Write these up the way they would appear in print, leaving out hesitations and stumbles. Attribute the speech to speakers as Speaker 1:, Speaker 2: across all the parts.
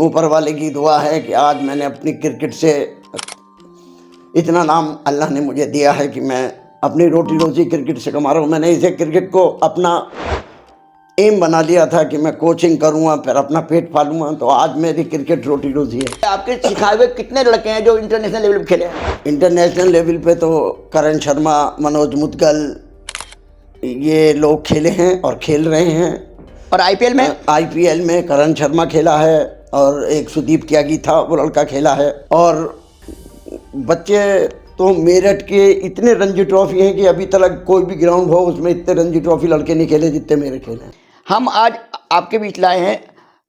Speaker 1: ऊपर वाले की दुआ है कि आज मैंने अपनी क्रिकेट से इतना नाम अल्लाह ने मुझे दिया है कि मैं अपनी रोटी रोजी क्रिकेट से कमा रहा हूँ। मैंने इसे क्रिकेट को अपना एम बना लिया था कि मैं कोचिंग करूँगा, फिर अपना पेट पालूंगा, तो आज मेरी क्रिकेट रोटी रोजी है।
Speaker 2: आपके सिखाए हुए कितने लड़के हैं जो इंटरनेशनल लेवल पे खेले हैं?
Speaker 1: इंटरनेशनल लेवल पे तो करण शर्मा, मनोज मुदगल, ये लोग खेले हैं और खेल रहे हैं।
Speaker 2: और आईपीएल में?
Speaker 1: आईपीएल में करण शर्मा खेला है और एक सुदीप त्यागी था, वो लड़का खेला है। और बच्चे तो मेरठ के इतने रणजी ट्रॉफी हैं कि अभी तक कोई भी ग्राउंड हो उसमें इतने रणजी ट्रॉफी लड़के नहीं खेले जितने मेरे खेले हैं।
Speaker 2: हम आज आपके बीच लाए हैं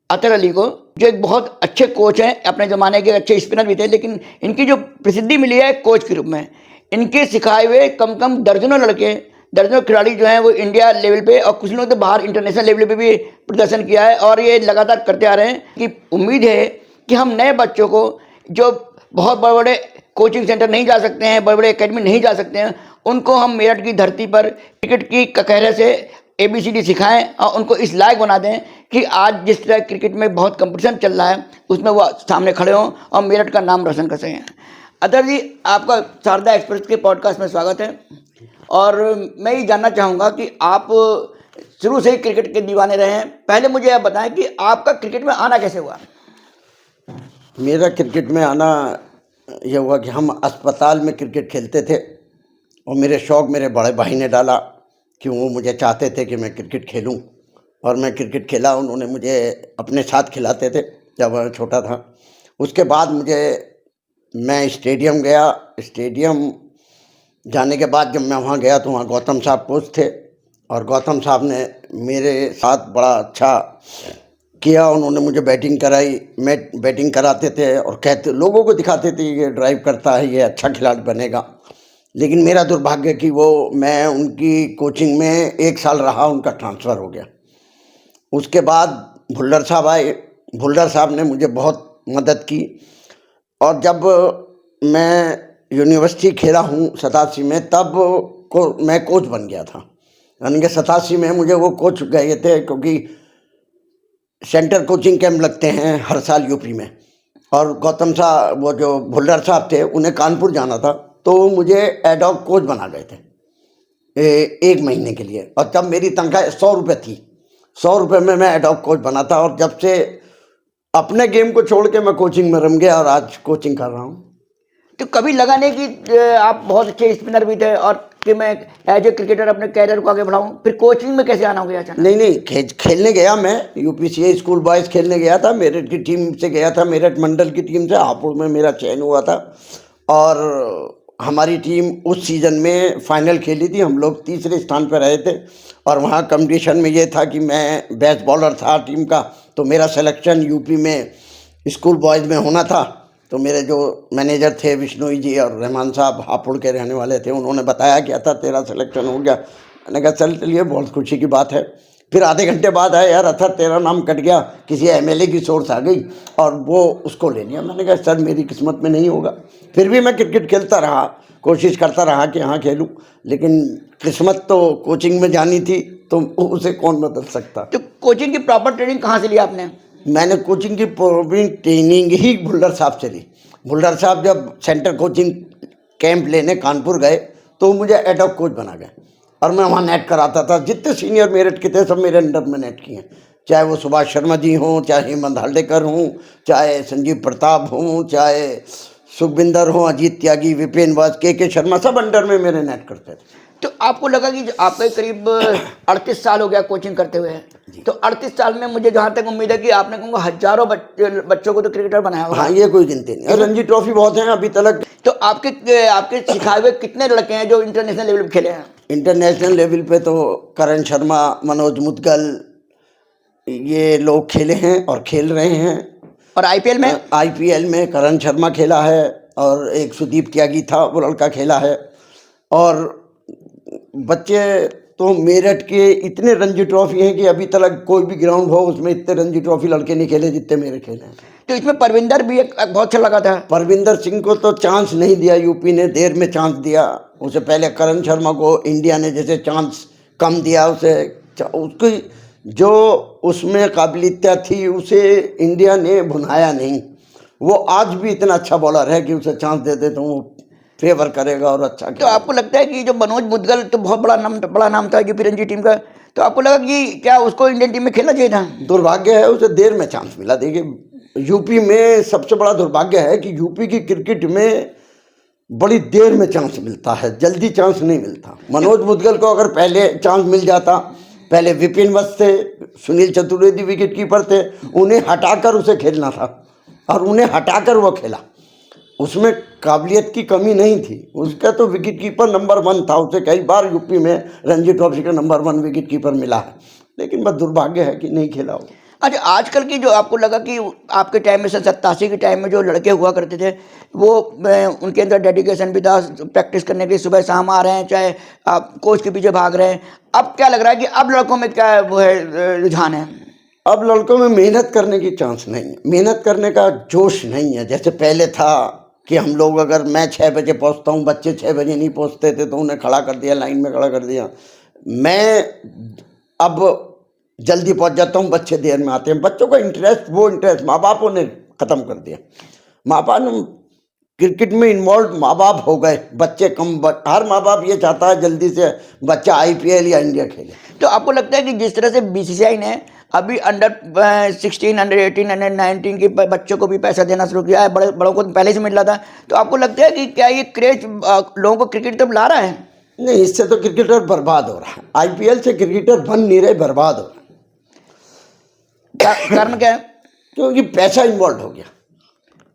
Speaker 2: अतर अली को, जो एक बहुत अच्छे कोच हैं, अपने ज़माने के अच्छे स्पिनर भी थे, लेकिन इनकी जो प्रसिद्धि मिली है कोच के रूप में। इनके सिखाए हुए कम कम दर्जनों लड़के, दर्जनों खिलाड़ी जो हैं वो इंडिया लेवल पे और कुछ लोग तो बाहर इंटरनेशनल लेवल पे भी प्रदर्शन किया है और ये लगातार करते आ रहे हैं। कि उम्मीद है कि हम नए बच्चों को, जो बहुत बड़े बड़े कोचिंग सेंटर नहीं जा सकते हैं, बड़े बड़े एकेडमी नहीं जा सकते हैं, उनको हम मेरठ की धरती पर क्रिकेट की ककहरे से ABCD सिखाएं और उनको इस लायक बना दें कि आज जिस तरह क्रिकेट में बहुत कंपटीशन चल रहा है उसमें वो सामने खड़े हों और मेरठ का नाम रोशन कर सकें। अतर जी, आपका शारदा एक्सप्रेस के पॉडकास्ट में स्वागत है। और मैं ये जानना चाहूँगा कि आप शुरू से ही क्रिकेट के दीवाने रहे हैं। पहले मुझे आप बताएं कि आपका क्रिकेट में आना कैसे हुआ?
Speaker 1: मेरा क्रिकेट में आना यह हुआ कि हम अस्पताल में क्रिकेट खेलते थे और मेरे शौक़ मेरे बड़े भाई ने डाला कि वो मुझे चाहते थे कि मैं क्रिकेट खेलूं, और मैं क्रिकेट खेला। उन्होंने मुझे अपने साथ खिलाते थे जब मैं छोटा था। उसके बाद मैं स्टेडियम गया। स्टेडियम जाने के बाद जब मैं वहाँ गया तो वहाँ गौतम साहब कोच थे और गौतम साहब ने मेरे साथ बड़ा अच्छा किया। उन्होंने मुझे बैटिंग कराई, मैं बैटिंग कराते थे और कहते, लोगों को दिखाते थे ये ड्राइव करता है, ये अच्छा खिलाड़ी बनेगा। लेकिन मेरा दुर्भाग्य कि मैं उनकी कोचिंग में 1 साल रहा, उनका ट्रांसफ़र हो गया। उसके बाद भुल्लर साहब आए। भुल्लर साहब ने मुझे बहुत मदद की और जब मैं यूनिवर्सिटी खेला हूँ 87 में, तब मैं कोच बन गया था। यानी कि 87 में मुझे वो कोच गए थे, क्योंकि सेंटर कोचिंग कैंप लगते हैं हर साल यूपी में, और गौतम साहब, वो जो भुल्लर साहब थे, उन्हें कानपुर जाना था, तो मुझे एडॉक कोच बना गए थे 1 महीने के लिए। और तब मेरी तनख्वाह 100 रुपये थी। 100 रुपये में मैं एडॉक कोच बना था और जब से अपने गेम को छोड़ के मैं कोचिंग में रम गया और आज कोचिंग कर रहा हूँ।
Speaker 2: तो कभी लगा नहीं कि आप बहुत अच्छे स्पिनर भी थे और कि मैं एज ए क्रिकेटर अपने कैरियर को आगे बढ़ाऊं? फिर कोचिंग में कैसे आना हो गया अचानक?
Speaker 1: नहीं, खेलने गया मैं। UPCA स्कूल बॉयज़ खेलने गया था, मेरठ की टीम से गया था, मेरठ मंडल की टीम से। हापुड़ में मेरा चयन हुआ था और हमारी टीम उस सीज़न में फाइनल खेली थी। हम लोग तीसरे स्थान पर रहे थे और वहाँ कंपटीशन में ये था कि मैं बेस्ट बॉलर था टीम का, तो मेरा सिलेक्शन यूपी में स्कूल बॉयज़ में होना था। तो मेरे जो मैनेजर थे विष्णु जी और रहमान साहब, हापुड़ के रहने वाले थे, उन्होंने बताया कि था तेरा सिलेक्शन हो गया। मैंने कहा चलिए, बहुत खुशी की बात है। फिर आधे घंटे बाद आया, यार अथर तेरा नाम कट गया, किसी MLA की सोर्स आ गई और वो उसको ले लिया। मैंने कहा सर मेरी किस्मत में नहीं होगा। फिर भी मैं क्रिकेट खेलता रहा, कोशिश करता रहा कि हाँ खेलूं, लेकिन किस्मत तो कोचिंग में जानी थी, तो उसे कौन बदल सकता।
Speaker 2: तो कोचिंग की प्रॉपर ट्रेनिंग कहाँ से ली आपने?
Speaker 1: मैंने कोचिंग की प्रॉपर ट्रेनिंग ही भुल्लर साहब से ली। भुल्लर साहब जब सेंटर कोचिंग कैंप लेने कानपुर गए तो मुझे एडॉक कोच बना गए और मैं वहाँ नेट कराता था। जितने सीनियर मेरठ के थे सब मेरे अंडर में नेट किए, चाहे वो सुभाष शर्मा जी हों, चाहे हेमंत हार्डेकर हों, चाहे संजीव प्रताप हों, चाहे सुखविंदर हों, अजीत त्यागी, विपिन वाज, के शर्मा, सब अंडर में मेरे नेट करते थे।
Speaker 2: तो आपको लगा कि आपके करीब 38 साल हो गया कोचिंग करते हुए, तो 38 साल में मुझे जहाँ तक उम्मीद है कि आपने कहूँगा हजारों बच्चों को तो क्रिकेटर बनाया होगा।
Speaker 1: हाँ, ये कोई गिनती नहीं। रणजी ट्रॉफी बहुत हैं अभी तक।
Speaker 2: तो आपके सिखाए हुए कितने लड़के हैं जो इंटरनेशनल लेवल पे खेले हैं?
Speaker 1: इंटरनेशनल लेवल पे तो करण शर्मा, मनोज मुदगल, ये लोग खेले हैं और खेल रहे हैं।
Speaker 2: और आईपीएल में?
Speaker 1: आईपीएल में करण शर्मा खेला है और एक सुदीप त्यागी था, वो लड़का खेला है। और बच्चे तो मेरठ के इतने रणजी ट्रॉफी हैं कि अभी तक कोई भी ग्राउंड हो उसमें इतने रणजी ट्रॉफी लड़के नहीं खेले जितने मेरे खेले हैं।
Speaker 2: तो इसमें परविंदर भी एक बहुत अच्छा लगा था।
Speaker 1: परविंदर सिंह को तो चांस नहीं दिया यूपी ने, देर में चांस दिया। उससे पहले करण शर्मा को इंडिया ने जैसे चांस कम दिया, उसे उसकी जो उसमें काबिलियत थी उसे इंडिया ने भुनाया नहीं। वो आज भी इतना अच्छा बॉलर है कि उसे चांस दे दे तो वो फेवर करेगा और अच्छा
Speaker 2: तो
Speaker 1: खेलेगा।
Speaker 2: आपको लगता है कि जो मनोज मुदगल तो बहुत बड़ा नाम था यूपी रणजी टीम का, तो आपको लगा कि क्या उसको इंडियन टीम में खेलना चाहिए था?
Speaker 1: दुर्भाग्य है उसे देर में चांस मिला। देखिए यूपी में सबसे बड़ा दुर्भाग्य है कि यूपी की क्रिकेट में बड़ी देर में चांस मिलता है, जल्दी चांस नहीं मिलता। मनोज मुदगल को अगर पहले चांस मिल जाता, पहले विपिन वस्त थे, सुनील चतुर्वेदी विकेट कीपर थे, उन्हें हटाकर उसे खेलना था और उन्हें हटाकर वो खेला। उसमें काबिलियत की कमी नहीं थी, उसका तो विकेट कीपर नंबर 1 था। उसे कई बार यूपी में रणजी ट्रॉफी का नंबर 1 विकेट कीपर मिला है, लेकिन बस दुर्भाग्य है कि नहीं खेला वो।
Speaker 2: अच्छा, आजकल की जो आपको लगा कि आपके टाइम में 87 के टाइम में जो लड़के हुआ करते थे वो उनके अंदर डेडिकेशन भी था, प्रैक्टिस करने के लिए सुबह शाम आ रहे हैं, चाहे आप कोच के पीछे भाग रहे हैं। अब क्या लग रहा है कि अब लड़कों में क्या वो है रुझान है?
Speaker 1: अब लड़कों में मेहनत करने की चांस नहीं है, मेहनत करने का जोश नहीं है। जैसे पहले था कि हम लोग अगर मैं 6 बजे पहुंचता हूं, बच्चे 6 बजे नहीं पहुंचते थे तो उन्हें खड़ा कर दिया, लाइन में खड़ा कर दिया। मैं अब जल्दी पहुंच जाता हूं, बच्चे देर में आते हैं। बच्चों का इंटरेस्ट, वो इंटरेस्ट माँ बापों ने ख़त्म कर दिया। माँ बाप ने क्रिकेट में इन्वॉल्व माँ बाप हो गए, बच्चे कम। हर माँ बाप ये चाहता है जल्दी से बच्चा IPL या इंडिया खेले।
Speaker 2: तो आपको लगता है कि जिस तरह से BCCI ने अभी अंडर 16, अंडर 18, अंडर 19 के बच्चों को भी पैसा देना शुरू किया है, बड़ों को पहले से मिल रहा था, तो आपको लगता है कि क्या ये क्रेज लोगों को क्रिकेट तरफ ला रहा है?
Speaker 1: नहीं, इससे तो क्रिकेटर बर्बाद हो रहा है। IPL से क्रिकेटर बन नहीं रहे, बर्बाद हो रहे हैं।
Speaker 2: कारण क्या है?
Speaker 1: क्योंकि पैसा इन्वॉल्व हो गया,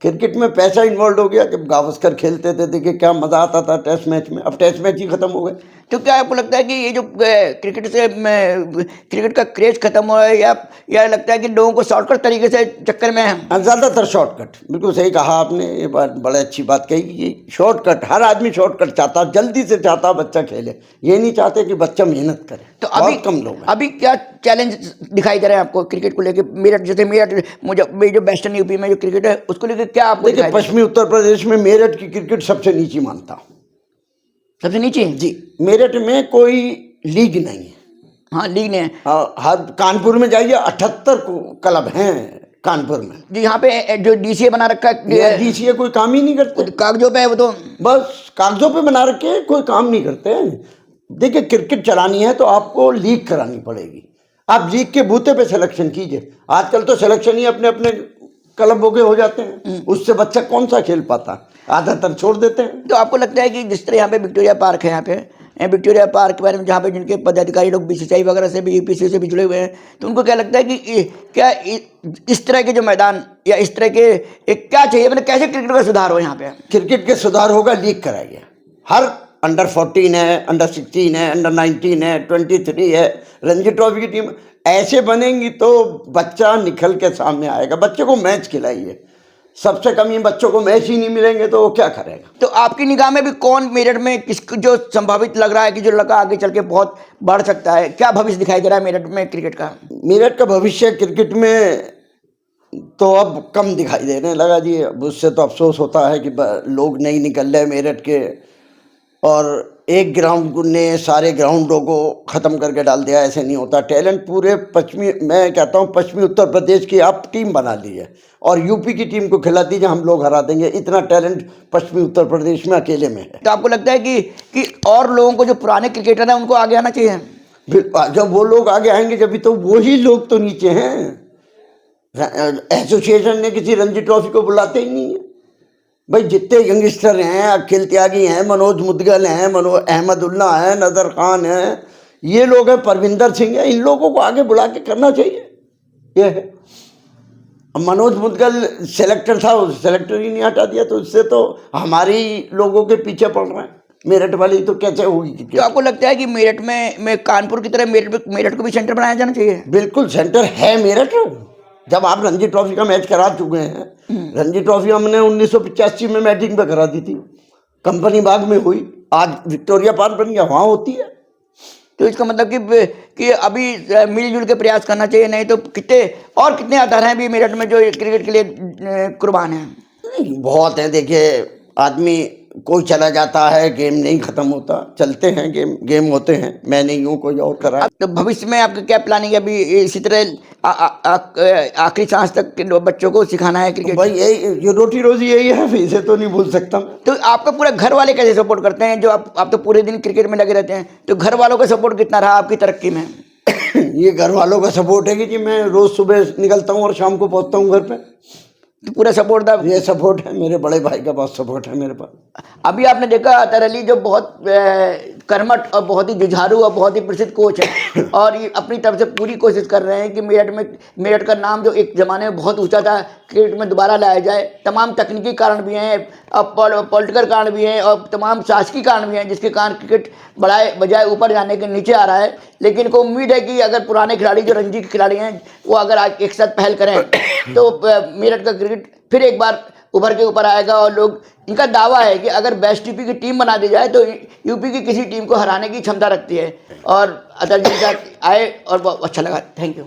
Speaker 1: क्रिकेट में पैसा इन्वॉल्व हो गया। जब गावस्कर खेलते थे देखिए क्या मज़ा आता था टेस्ट मैच में, अब टेस्ट मैच ही ख़त्म हो गए।
Speaker 2: तो क्या आपको लगता है कि ये जो क्रिकेट का क्रेज खत्म हुआ है, या लगता है कि लोगों को शॉर्टकट तरीके से चक्कर में है?
Speaker 1: ज़्यादातर शॉर्टकट, बिल्कुल सही कहा आपने, ये बात बड़ी अच्छी बात कही कि शॉर्टकट, हर आदमी शॉर्टकट चाहता, जल्दी से चाहता बच्चा खेले, ये नहीं चाहते कि बच्चा मेहनत करे।
Speaker 2: तो अभी
Speaker 1: बहुत कम लोग हैं।
Speaker 2: अभी क्या चैलेंज दिखाई दे रहे हैं आपको क्रिकेट को लेके? मेरठ, जैसे मेरठ जो वेस्टर्न यूपी में जो क्रिकेट है उसको लेके क्या आपको
Speaker 1: देखिए पश्चिमी उत्तर प्रदेश में मेरठ की क्रिकेट सबसे नीची मानता हूँ।
Speaker 2: सबसे नीचे?
Speaker 1: जी, मेरठ में कोई लीग नहीं है।
Speaker 2: हाँ, लीग ने
Speaker 1: हर कानपुर में जाइए 78 क्लब हैं कानपुर में।
Speaker 2: जी, यहाँ पे जो DCA बना रखा है,
Speaker 1: DCA कोई काम ही नहीं करते,
Speaker 2: कागजों पे है वो तो।
Speaker 1: बस कागजों पे बना रखे, कोई काम नहीं करते हैं। देखिए क्रिकेट चलानी है तो आपको लीग करानी पड़ेगी। आप लीग के बूते पे सिलेक्शन कीजिए। आजकल तो सिलेक्शन ही अपने अपने क्लबों के हो जाते हैं, उससे बच्चा कौन सा खेल पाता, आधातर छोड़ देते हैं।
Speaker 2: तो आपको लगता है कि जिस तरह यहाँ पे विक्टोरिया पार्क है, यहाँ पे विक्टोरिया पार्क के बारे में जहाँ पे जिनके पदाधिकारी लोग BCCI वगैरह से भी, UPC से भी जुड़े हुए हैं, तो उनको क्या लगता है कि क्या इस तरह के जो मैदान या इस तरह के क्या चाहिए, मतलब कैसे क्रिकेट का सुधार हो यहाँ पे?
Speaker 1: क्रिकेट के सुधार होगा, लीग कराइए। हर अंडर 14 है, अंडर 16 है, अंडर 19 है, 23 है, रणजी ट्रॉफी की टीम ऐसे बनेंगी तो बच्चा निखल के सामने आएगा। बच्चे को मैच खिलाइए, सबसे कम ये बच्चों को मैच ही नहीं मिलेंगे तो वो क्या करेगा।
Speaker 2: तो आपकी निगाह में भी कौन मेरठ में किसको जो संभावित लग रहा है कि जो लड़का आगे चल के बहुत बढ़ सकता है, क्या भविष्य दिखाई दे रहा है मेरठ में क्रिकेट का?
Speaker 1: मेरठ का भविष्य क्रिकेट में तो अब कम दिखाई देने लगा जी। अब उससे तो अफसोस होता है कि लोग नहीं निकल रहे मेरठ के, और एक ग्राउंड ने सारे ग्राउंडों को ख़त्म करके डाल दिया। ऐसे नहीं होता। टैलेंट पूरे पश्चिमी, मैं कहता हूँ पश्चिमी उत्तर प्रदेश की आप टीम बना ली है और यूपी की टीम को खिला दीजिए, हम लोग हरा देंगे। इतना टैलेंट पश्चिमी उत्तर प्रदेश में अकेले में है।
Speaker 2: तो आपको लगता है कि और लोगों को, जो पुराने क्रिकेटर हैं, उनको आगे आना चाहिए?
Speaker 1: जब वो लोग आगे आएंगे जब भी, तो वही लोग तो नीचे हैं। एसोसिएशन ने किसी रणजी ट्रॉफी को बुलाते ही नहीं है भाई। जितने यंगस्टर हैं, अखिल त्यागी हैं, मनोज मुदगल हैं, अहमदुल्ला हैं, नज़र खान हैं, ये लोग हैं, परविंदर सिंह हैं, इन लोगों को आगे बुला के करना चाहिए। ये है। मनोज मुदगल सेलेक्टर था, उस सेलेक्टर ही नहीं हटा दिया, तो इससे तो हमारी लोगों के पीछे पड़ रहे हैं। मेरठ वाली तो कैसे होगी?
Speaker 2: तो आपको लगता है कि मेरठ में कानपुर की तरह मेरठ को भी सेंटर बनाया जाना चाहिए?
Speaker 1: बिल्कुल सेंटर है मेरठ। जब आप रणजी ट्रॉफी का मैच करा चुके हैं, रणजी ट्रॉफी हमने 1985 में मैटिंग पे करा दी थी, कंपनी बाग में हुई, आज विक्टोरिया पार्क बन गया, वहाँ होती है।
Speaker 2: तो इसका मतलब कि अभी मिलजुल के प्रयास करना चाहिए, नहीं तो कितने आधार हैं अभी मेरठ में जो क्रिकेट के लिए कुर्बान हैं?
Speaker 1: नहीं, बहुत है। देखिए आदमी कोई चला जाता है, गेम नहीं ख़त्म होता, चलते हैं गेम होते हैं, मैं नहीं हूँ, कोई और कर रहा है।
Speaker 2: तो भविष्य में आपका क्या प्लानिंग है? अभी इसी तरह आखिरी सांस तक के बच्चों को सिखाना है
Speaker 1: तो
Speaker 2: क्रिकेट?
Speaker 1: भाई यही ये रोटी रोजी यही है, फिर इसे तो नहीं भूल सकता मैं।
Speaker 2: तो आपका पूरा घर वाले कैसे सपोर्ट करते हैं? जो आप तो पूरे दिन क्रिकेट में लगे रहते हैं, तो घर वालों का सपोर्ट कितना रहा आपकी तरक्की में?
Speaker 1: ये घर वालों का सपोर्ट है कि जी मैं रोज़ सुबह निकलता हूँ और शाम को पहुँचता हूँ घर पे।
Speaker 2: तो पूरा सपोर्ट था।
Speaker 1: ये सपोर्ट है, मेरे बड़े भाई का बहुत सपोर्ट है मेरे पास।
Speaker 2: अभी आपने देखा अतर अली जो बहुत कर्मठ और बहुत ही जुझारू और बहुत ही प्रसिद्ध कोच है और ये अपनी तरफ से पूरी कोशिश कर रहे हैं कि मेरठ का नाम जो एक ज़माने में बहुत ऊंचा था क्रिकेट में दोबारा लाया जाए। तमाम तकनीकी कारण भी हैं और पॉलिटिकल कारण भी हैं और तमाम शासकीय कारण भी हैं जिसके कारण क्रिकेट बजाय ऊपर जाने के नीचे आ रहा है। लेकिन को उम्मीद है कि अगर पुराने खिलाड़ी जो रणजी के खिलाड़ी हैं वो अगर आज एक साथ पहल करें तो मेरठ का क्रिकेट फिर एक बार उभर के ऊपर आएगा। और लोग इनका दावा है कि अगर बेस्ट यूपी की टीम बना दी जाए तो यूपी की किसी टीम को हराने की क्षमता रखती है। और अतर जी के साथ आए और बहुत अच्छा लगा। Thank you.